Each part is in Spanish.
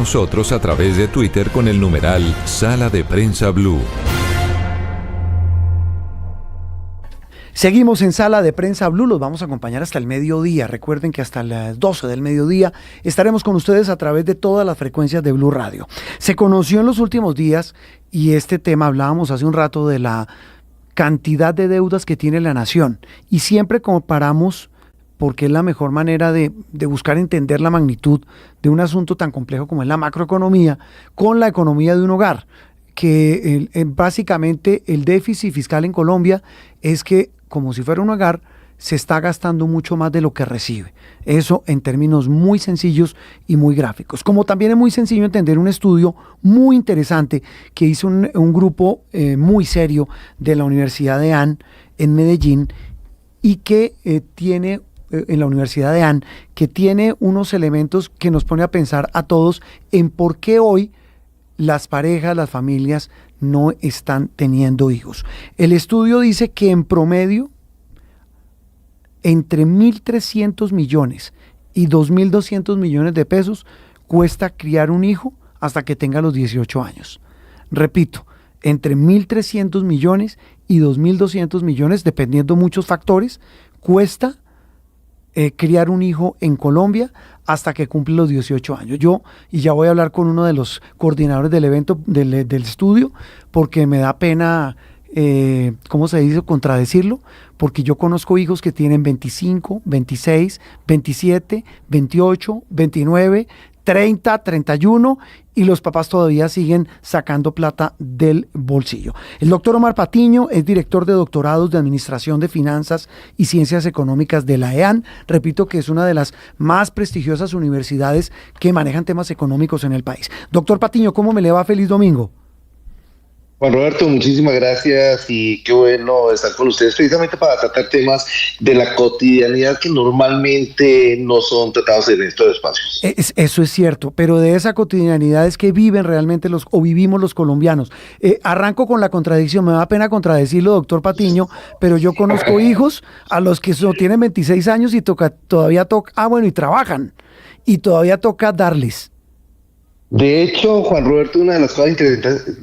Nosotros a través de Twitter con el numeral Sala de Prensa Blue. Seguimos en Sala de Prensa Blue, los vamos a acompañar hasta el mediodía. Recuerden que hasta las 12 del mediodía estaremos con ustedes a través de todas las frecuencias de Blue Radio. Se conoció en los últimos días, y este tema hablábamos hace un rato de la cantidad de deudas que tiene la nación, y siempre comparamos, porque es la mejor manera de buscar entender la magnitud de un asunto tan complejo como es la macroeconomía, con la economía de un hogar, que básicamente el déficit fiscal en Colombia es que, como si fuera un hogar, se está gastando mucho más de lo que recibe. Eso en términos muy sencillos y muy gráficos. Como también es muy sencillo entender un estudio muy interesante que hizo un grupo muy serio de la Universidad de AN en Medellín, y que tiene en la Universidad de AN, que tiene unos elementos que nos pone a pensar a todos en por qué hoy las parejas, las familias no están teniendo hijos. El estudio dice que en promedio, entre 1.300 millones y 2.200 millones de pesos cuesta criar un hijo hasta que tenga los 18 años. Repito, entre 1.300 millones y 2.200 millones, dependiendo muchos factores, cuesta criar un hijo en Colombia hasta que cumple los 18 años. Y ya voy a hablar con uno de los coordinadores del evento, del estudio, porque me da pena, ¿cómo se dice?, contradecirlo, porque yo conozco hijos que tienen 25, 26, 27, 28, 29, 30, 31, y los papás todavía siguen sacando plata del bolsillo. El doctor Omar Patiño es director de doctorados de Administración de Finanzas y Ciencias Económicas de la EAN. Repito que es una de las más prestigiosas universidades que manejan temas económicos en el país. Doctor Patiño, ¿cómo me le va? Feliz domingo. Juan Roberto, muchísimas gracias y qué bueno estar con ustedes precisamente para tratar temas de la cotidianidad que normalmente no son tratados en estos espacios. Eso es cierto, pero de esa cotidianidad es que viven realmente vivimos los colombianos. Arranco con la contradicción, me da pena contradecirlo, doctor Patiño, pero yo conozco hijos a los que tienen 26 años y todavía toca, y trabajan, y todavía toca darles. De hecho, Juan Roberto, una de las cosas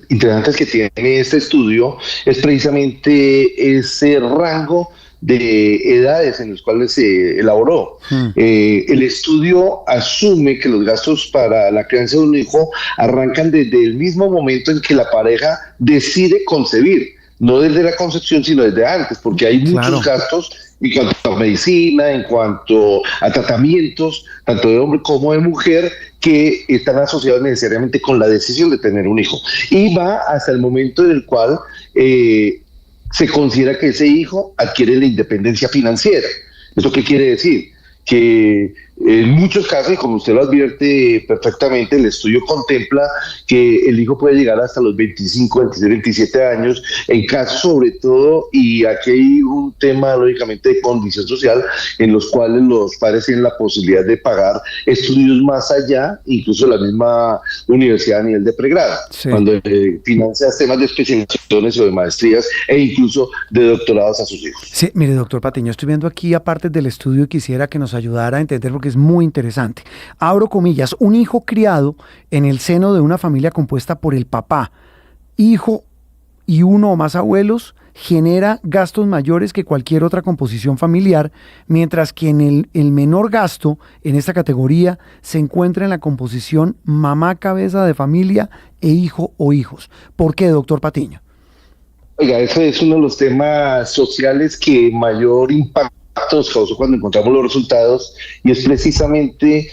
interesantes que tiene este estudio es precisamente ese rango de edades en los cuales se elaboró. El estudio asume que los gastos para la crianza de un hijo arrancan desde el mismo momento en que la pareja decide concebir, no desde la concepción, sino desde antes, porque hay muchos gastos en cuanto a medicina, en cuanto a tratamientos, tanto de hombre como de mujer, que están asociados necesariamente con la decisión de tener un hijo. Y va hasta el momento en el cual se considera que ese hijo adquiere la independencia financiera. ¿Eso qué quiere decir? Que en muchos casos, y como usted lo advierte perfectamente, el estudio contempla que el hijo puede llegar hasta los 25, 26, 27 años, en casos sobre todo, y aquí hay un tema lógicamente de condición social, en los cuales los padres tienen la posibilidad de pagar estudios más allá, incluso la misma universidad a nivel de pregrado, cuando financia temas de especializaciones o de maestrías e incluso de doctorados a sus hijos. Sí, mire, doctor Patiño, estoy viendo aquí, aparte del estudio, y quisiera que nos ayudara a entender porque es muy interesante. Abro comillas: un hijo criado en el seno de una familia compuesta por el papá, hijo y uno o más abuelos genera gastos mayores que cualquier otra composición familiar, mientras que en el menor gasto en esta categoría se encuentra en la composición mamá cabeza de familia e hijo o hijos. ¿Por qué, doctor Patiño? Oiga, ese es uno de los temas sociales que mayor impacto nos causó cuando encontramos los resultados, y es precisamente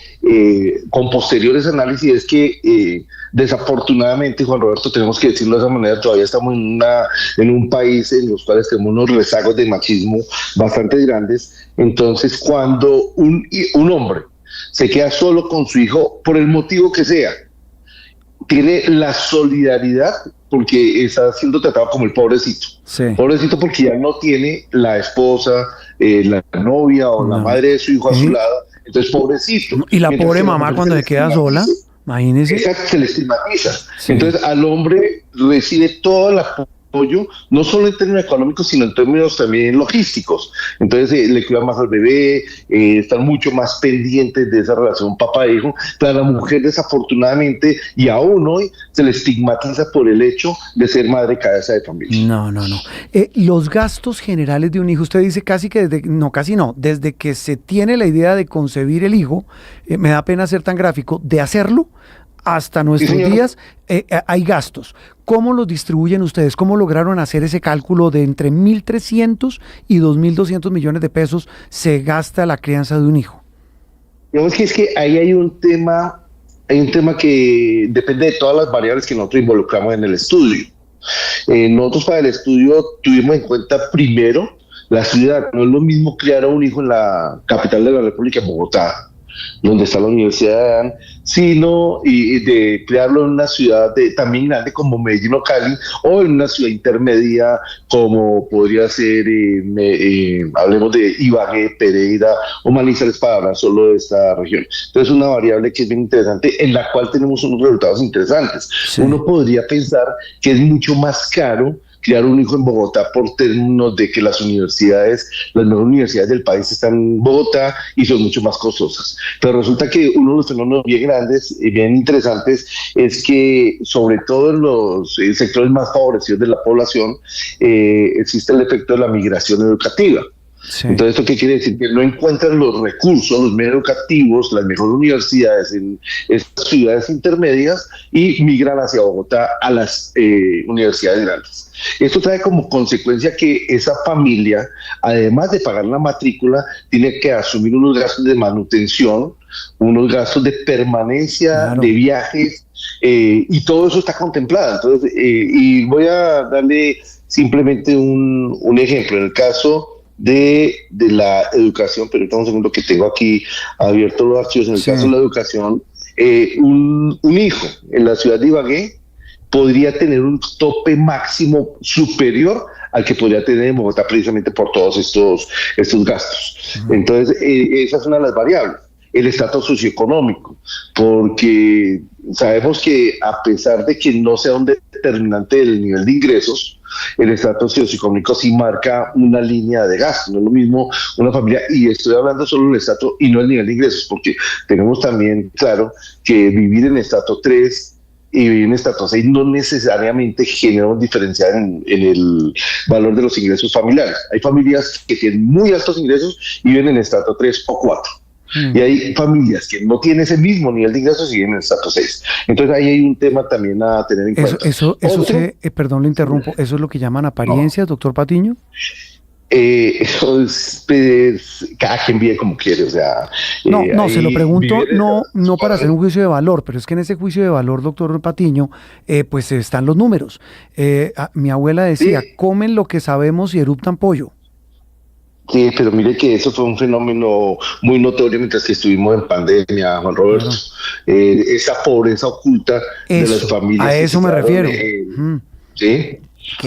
con posteriores análisis es que desafortunadamente, Juan Roberto, tenemos que decirlo de esa manera, todavía estamos en un país en los cuales tenemos unos rezagos de machismo bastante grandes. Entonces, cuando un hombre se queda solo con su hijo, por el motivo que sea, tiene la solidaridad porque está siendo tratado como el pobrecito. Pobrecito porque ya no tiene la esposa, la novia o la madre de su hijo a su lado. Entonces, pobrecito. Y la pobre mamá cuando se queda sola, imagínese. Exacto, se le estigmatiza. Entonces, al hombre recibe toda la apoyo, no solo en términos económicos, sino en términos también logísticos. Entonces le cuidan más al bebé, están mucho más pendientes de esa relación papá-hijo. Pero a la mujer, desafortunadamente, y aún hoy, se le estigmatiza por el hecho de ser madre cabeza de familia. No. Los gastos generales de un hijo, usted dice casi no, desde que se tiene la idea de concebir el hijo, me da pena ser tan gráfico, de hacerlo hasta nuestros días, hay gastos. ¿Cómo los distribuyen ustedes? ¿Cómo lograron hacer ese cálculo de entre 1.300 y 2.200 millones de pesos se gasta la crianza de un hijo? Digamos que es que ahí hay un tema que depende de todas las variables que nosotros involucramos en el estudio. Nosotros para el estudio tuvimos en cuenta primero la ciudad. No es lo mismo criar a un hijo en la capital de la República, en Bogotá, donde está la Universidad de Adán, sino de crearlo en una ciudad también grande como Medellín o Cali, o en una ciudad intermedia como podría ser, hablemos de Ibagué, Pereira o Manizales, para hablar solo de esta región. Entonces, una variable que es bien interesante, en la cual tenemos unos resultados interesantes. Sí. Uno podría pensar que es mucho más caro criar un hijo en Bogotá por términos de que las mejores universidades del país están en Bogotá y son mucho más costosas. Pero resulta que uno de los fenómenos bien grandes y bien interesantes es que, sobre todo en los sectores más favorecidos de la población, existe el efecto de la migración educativa. Sí. Entonces, ¿esto qué quiere decir? Que no encuentran los recursos, los medios educativos, las mejores universidades en estas ciudades intermedias y migran hacia Bogotá a las universidades grandes. Esto trae como consecuencia que esa familia, además de pagar la matrícula, tiene que asumir unos gastos de manutención, unos gastos de permanencia, claro, de viajes, y todo eso está contemplado. Entonces, y voy a darle simplemente un ejemplo. En el caso de la educación, pero un segundo que tengo aquí abiertos los archivos. En el caso de la educación, un hijo en la ciudad de Ibagué podría tener un tope máximo superior al que podría tener en Bogotá, precisamente por todos estos gastos. Entonces, esa es una de las variables. El estatus socioeconómico, porque sabemos que a pesar de que no sea un determinante del nivel de ingresos, el estatus socioeconómico sí marca una línea de gasto. No es lo mismo una familia, y estoy hablando solo del estatus y no del nivel de ingresos, porque tenemos también claro que vivir en estatus 3 y vivir en estatus 6 no necesariamente genera un diferencial en el valor de los ingresos familiares. Hay familias que tienen muy altos ingresos y viven en estatus 3 o 4. Y hay familias que no tienen ese mismo nivel de ingresos y viven en estatus 6. Entonces ahí hay un tema también a tener en cuenta. Perdón, lo interrumpo, ¿eso es lo que llaman apariencias, doctor Patiño? Eso es, cada quien vive como quiere, o sea... se lo pregunto no para hacer un juicio de valor, pero es que en ese juicio de valor, doctor Patiño, pues están los números. Mi abuela decía, comen lo que sabemos y eruptan pollo. Sí, pero mire que eso fue un fenómeno muy notorio mientras que estuvimos en pandemia, Juan Roberto. Esa pobreza oculta de las familias. A eso me refiero. Sí.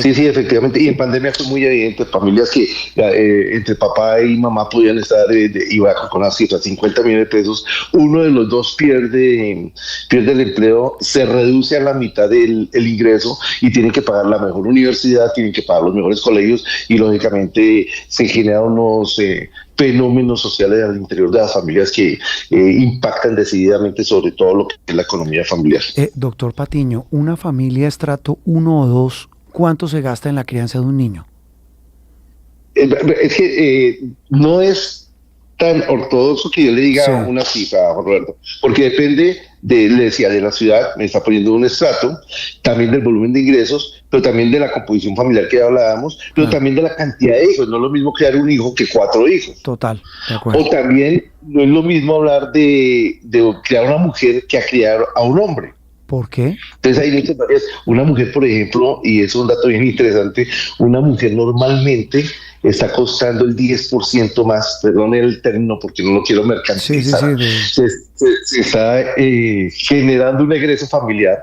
Sí, efectivamente, y en pandemia fue muy evidente, familias que entre papá y mamá podían estar iba con las cifras, 50 millones de pesos, uno de los dos pierde el empleo, se reduce a la mitad del ingreso y tienen que pagar la mejor universidad, tienen que pagar los mejores colegios y lógicamente se generan unos fenómenos sociales al interior de las familias que impactan decididamente sobre todo lo que es la economía familiar. Doctor Patiño, una familia estrato 1 o 2, ¿cuánto se gasta en la crianza de un niño? Es que no es tan ortodoxo que yo le diga una cifra, Roberto, porque depende le decía, de la ciudad, me está poniendo un estrato, también del volumen de ingresos, pero también de la composición familiar que hablábamos, pero también de la cantidad de hijos. No es lo mismo criar un hijo que 4 hijos. Total, de acuerdo. O también no es lo mismo hablar de criar a una mujer que a criar a un hombre. ¿Por qué? Entonces hay muchas varias. Una mujer, por ejemplo, y es un dato bien interesante, una mujer normalmente está costando el 10% más, perdón el término porque no lo quiero mercantilizar, se está generando un egreso familiar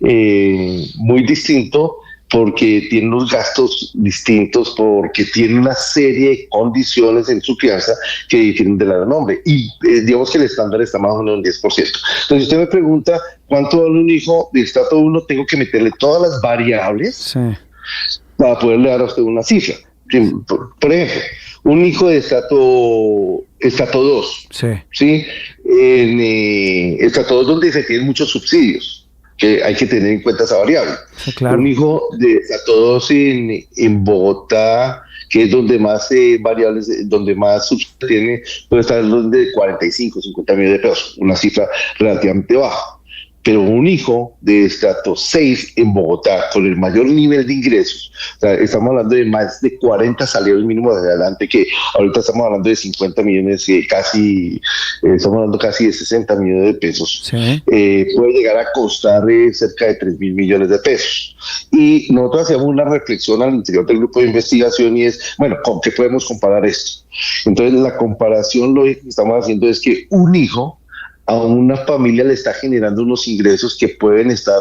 muy distinto, porque tiene unos gastos distintos, porque tiene una serie de condiciones en su crianza que difieren de la del hombre. Y digamos que el estándar está más o menos en 10%. Entonces, usted me pregunta, ¿cuánto vale un hijo de estrato 1? Tengo que meterle todas las variables para poderle dar a usted una cifra. Sí, por ejemplo, un hijo de estrato 2, Sí. ¿sí? En estrato 2 donde se tienen muchos subsidios, que hay que tener en cuenta esa variable. Sí, claro. Un hijo de estrato 2 en Bogotá, que es donde más variables, donde más subsidios tiene, puede estar donde 45, 50 millones de pesos, una cifra relativamente baja. Pero un hijo de estrato 6 en Bogotá, con el mayor nivel de ingresos, o sea, estamos hablando de más de 40 salarios mínimos de adelante, que ahorita estamos hablando de 50 millones, estamos hablando casi de 60 millones de pesos, Sí. puede llegar a costar cerca de 3.000 millones de pesos. Y nosotros hacíamos una reflexión al interior del grupo de investigación y es, bueno, ¿con qué podemos comparar esto? Entonces, la comparación lógica que estamos haciendo es que un hijo a una familia le está generando unos ingresos que pueden estar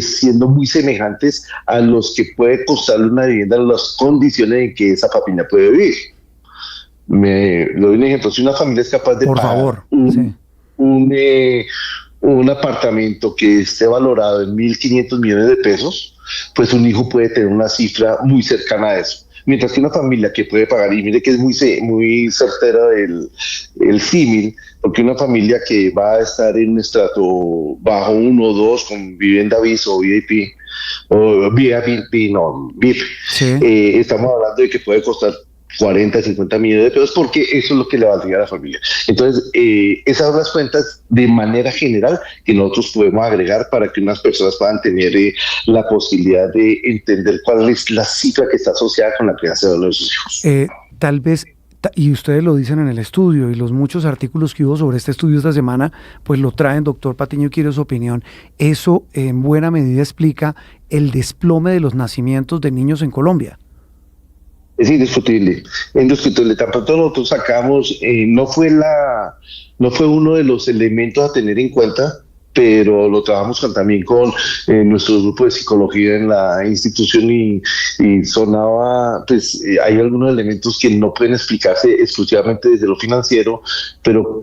siendo muy semejantes a los que puede costarle una vivienda en las condiciones en que esa familia puede vivir. Le doy un ejemplo: si una familia es capaz de Por pagar favor. Sí. un apartamento que esté valorado en 1.500 millones de pesos, pues un hijo puede tener una cifra muy cercana a eso. Mientras que una familia que puede pagar, y mire que es muy certera el símil, porque una familia que va a estar en un estrato bajo 1 o 2 con vivienda BIS o VIP, o VIP, Sí. estamos hablando de que puede costar 40, 50 millones de pesos, porque eso es lo que le valdría a la familia. Entonces, esas son las cuentas de manera general que nosotros podemos agregar para que unas personas puedan tener la posibilidad de entender cuál es la cifra que está asociada con la crianza de los hijos. Tal vez, y ustedes lo dicen en el estudio, y los muchos artículos que hubo sobre este estudio esta semana, pues lo traen, doctor Patiño, quiero su opinión. Eso en buena medida explica el desplome de los nacimientos de niños en Colombia. Es indiscutible. Tan pronto nosotros sacamos, no fue uno de los elementos a tener en cuenta, pero lo trabajamos también con nuestro grupo de psicología en la institución y sonaba, pues hay algunos elementos que no pueden explicarse exclusivamente desde lo financiero, pero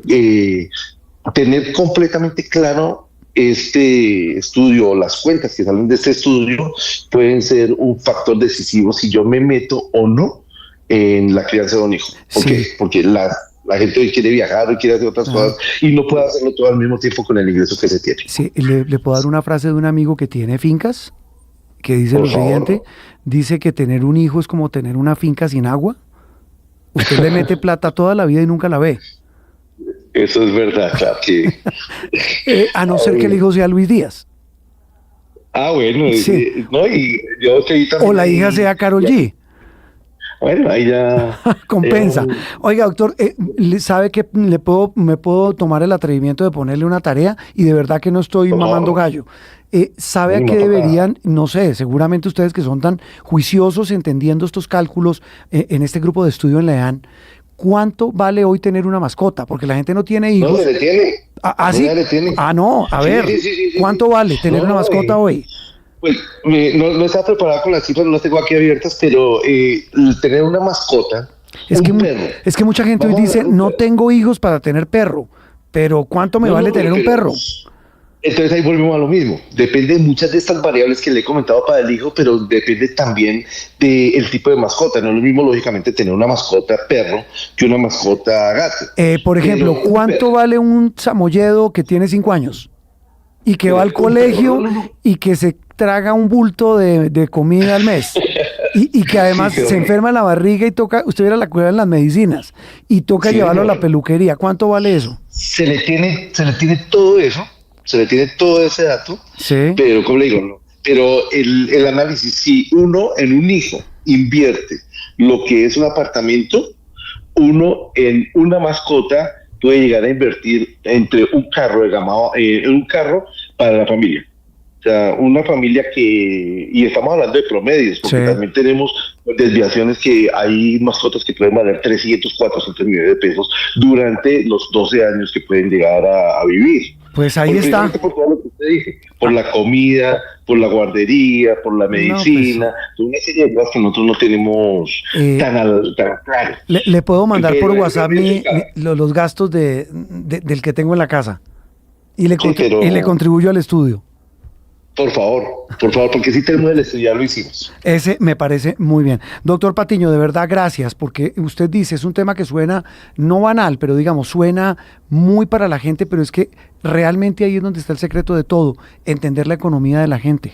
tener completamente claro este estudio, las cuentas que salen de este estudio, pueden ser un factor decisivo si yo me meto o no en la crianza de un hijo. ¿Por qué? Porque la gente hoy quiere viajar, hoy quiere hacer otras cosas y no puede hacerlo todo al mismo tiempo con el ingreso que se tiene. Sí, le puedo dar una frase de un amigo que tiene fincas, que dice lo siguiente: dice que tener un hijo es como tener una finca sin agua. Usted le mete plata toda la vida y nunca la ve. Eso es verdad, claro que... a no ser que el hijo sea Luis Díaz. Bueno, sí. No, y yo también... O la hija sea Karol G. Bueno, ahí ya... Compensa. Oiga, doctor, ¿sabe que me puedo tomar el atrevimiento de ponerle una tarea? Y de verdad que no estoy mamando gallo. ¿Sabe a qué deberían, no sé, seguramente ustedes que son tan juiciosos entendiendo estos cálculos en este grupo de estudio en la EAN, ¿cuánto vale hoy tener una mascota? Porque la gente no tiene hijos. No, se le tiene. ¿Sí? No, a ver, sí. ¿Cuánto vale tener una mascota hoy? Pues no estaba preparado con las cifras, no las tengo aquí abiertas, pero tener una mascota, perro. Es que mucha gente hoy dice, no tengo hijos para tener perro, pero ¿cuánto me vale tener un perro? Entonces ahí volvemos a lo mismo. Depende de muchas de estas variables que le he comentado para el hijo, pero depende también del tipo de mascota. No es lo mismo, lógicamente, tener una mascota perro que una mascota gato. Por ejemplo, ¿cuánto vale un samoyedo que tiene 5 años? Y que va al colegio y que se traga un bulto de comida al mes. Y que además se enferma la barriga y toca, usted viera la cueva en las medicinas, y toca llevarlo a la peluquería. ¿Cuánto vale eso? Se le tiene todo eso. Se le tiene todo ese dato, pero como le digo, no. Pero el análisis, si uno en un hijo invierte lo que es un apartamento, uno en una mascota puede llegar a invertir entre un carro un carro para la familia. O sea, una familia y estamos hablando de promedios, porque también tenemos desviaciones que hay mascotas que pueden valer 300, 400 millones de pesos durante los 12 años que pueden llegar a vivir. Pues ahí está. Por todo lo que usted dije, por la comida, por la guardería, por la medicina, una serie de cosas que nosotros no tenemos tan claro. Le puedo mandar por WhatsApp los gastos del que tengo en la casa y le contribuyo al estudio. Por favor, porque si tenemos el estudio, ya lo hicimos. Ese me parece muy bien. Doctor Patiño, de verdad, gracias, porque usted dice, es un tema que suena no banal, pero digamos, suena muy para la gente, pero es que realmente ahí es donde está el secreto de todo, entender la economía de la gente.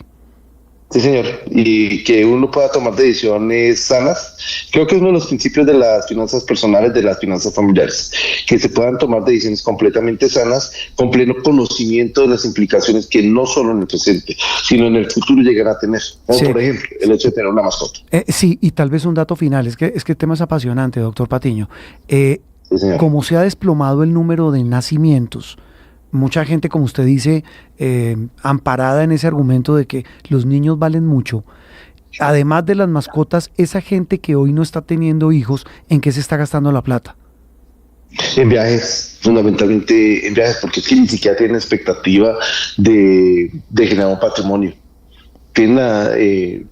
Sí, señor, y que uno pueda tomar decisiones sanas. Creo que es uno de los principios de las finanzas personales, de las finanzas familiares, que se puedan tomar decisiones completamente sanas, con pleno conocimiento de las implicaciones que no solo en el presente, sino en el futuro llegará a tener. Como Sí. por ejemplo, el hecho de tener una mascota. Sí, y tal vez un dato final, es que el tema es apasionante, doctor Patiño. Sí, señor. Como se ha desplomado el número de nacimientos, mucha gente, como usted dice, amparada en ese argumento de que los niños valen mucho, además de las mascotas, esa gente que hoy no está teniendo hijos, ¿en qué se está gastando la plata? En viajes, fundamentalmente en viajes, porque es que ni siquiera tienen expectativa de generar un patrimonio. Tienen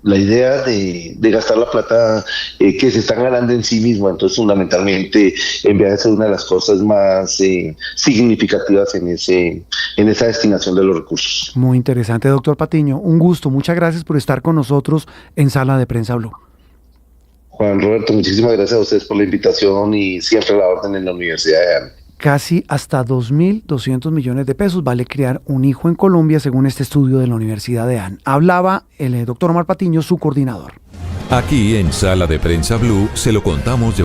la idea de gastar la plata que se están ganando en sí mismo. Entonces, fundamentalmente, en viajes es una de las cosas más significativas en esa destinación de los recursos. Muy interesante, doctor Patiño. Un gusto, muchas gracias por estar con nosotros en Sala de Prensa Blue. Juan Roberto, muchísimas gracias a ustedes por la invitación y siempre a la orden en la Universidad de AN. Casi hasta 2.200 millones de pesos vale criar un hijo en Colombia, según este estudio de la Universidad de AN. Hablaba el doctor Omar Patiño, su coordinador. Aquí en Sala de Prensa Blue se lo contamos de